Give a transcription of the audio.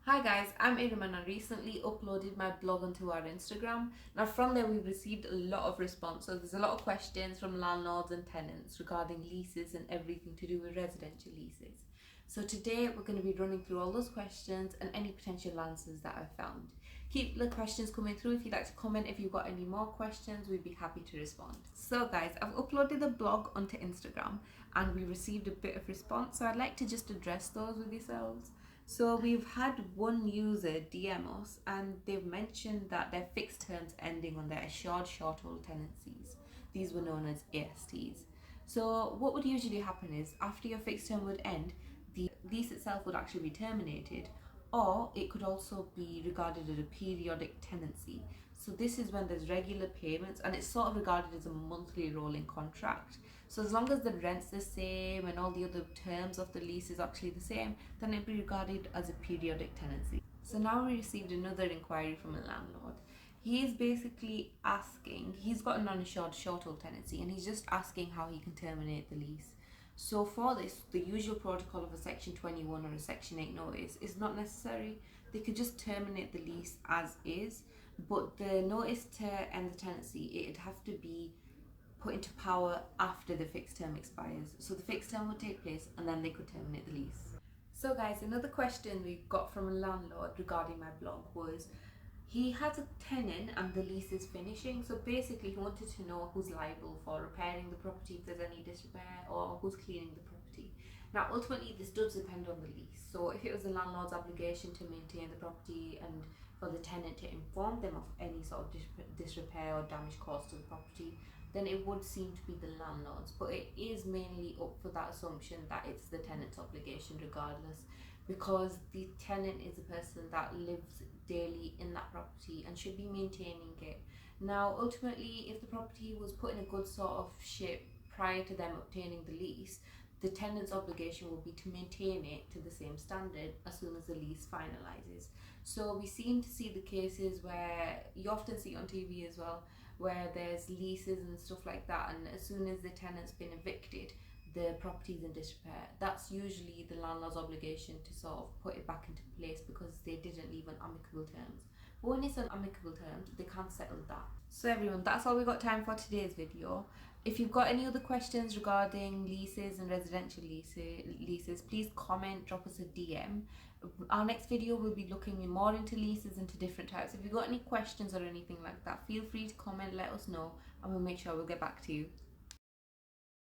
Hi guys, I'm Iram and I recently uploaded my blog onto our Instagram. Now from there we've received a lot of responses. There's a lot of questions from landlords and tenants regarding leases and everything to do with residential leases. So today we're going to be running through all those questions and any potential answers that I've found. Keep the questions coming through. If you'd like to comment, if you've got any more questions, we'd be happy to respond. So guys, I've uploaded the blog onto Instagram and we received a bit of response. So I'd like to just address those with yourselves. So we've had one user DM us and they've mentioned that their fixed terms ending on their assured short hold tenancies. These were known as ASTs. So what would usually happen is after your fixed term would end, the lease itself would actually be terminated, or it could also be regarded as a periodic tenancy. So this is when there's regular payments and it's sort of regarded as a monthly rolling contract. So as long as the rent's the same and all the other terms of the lease is actually the same, then it'd be regarded as a periodic tenancy. So now we received another inquiry from a landlord. He's basically asking, he's got a non-assured short-hold tenancy and he's just asking how he can terminate the lease. So for this, the usual protocol of a Section 21 or a Section 8 notice is not necessary. They could just terminate the lease as is, but the notice to end the tenancy, it'd have to be put into power after the fixed term expires. So the fixed term would take place and then they could terminate the lease. So guys, another question we got from a landlord regarding my blog was, he has a tenant and the lease is finishing. So basically he wanted to know who's liable for repairing the property if there's any disrepair, or who's cleaning the property. Now ultimately this does depend on the lease. So if it was the landlord's obligation to maintain the property and for the tenant to inform them of any sort of disrepair or damage caused to the property, then it would seem to be the landlord's. But it is mainly up for that assumption that it's the tenant's obligation regardless, because the tenant is a person that lives daily in that property and should be maintaining it. Now ultimately, if the property was put in a good sort of shape prior to them obtaining the lease, the tenant's obligation will be to maintain it to the same standard as soon as the lease finalizes. So we seem to see the cases where you often see on TV as well, where there's leases and stuff like that, and as soon as the tenant's been evicted, the property's in disrepair. That's usually the landlord's obligation to sort of put it back into place because they didn't leave on amicable terms. But when it's on amicable terms, they can't settle that. So everyone, that's all we got time for today's video. If you've got any other questions regarding leases and residential leases, please comment, drop us a DM. Our next video will be looking more into leases and to different types. If you've got any questions or anything like that, feel free to comment, let us know, and we'll make sure we'll get back to you.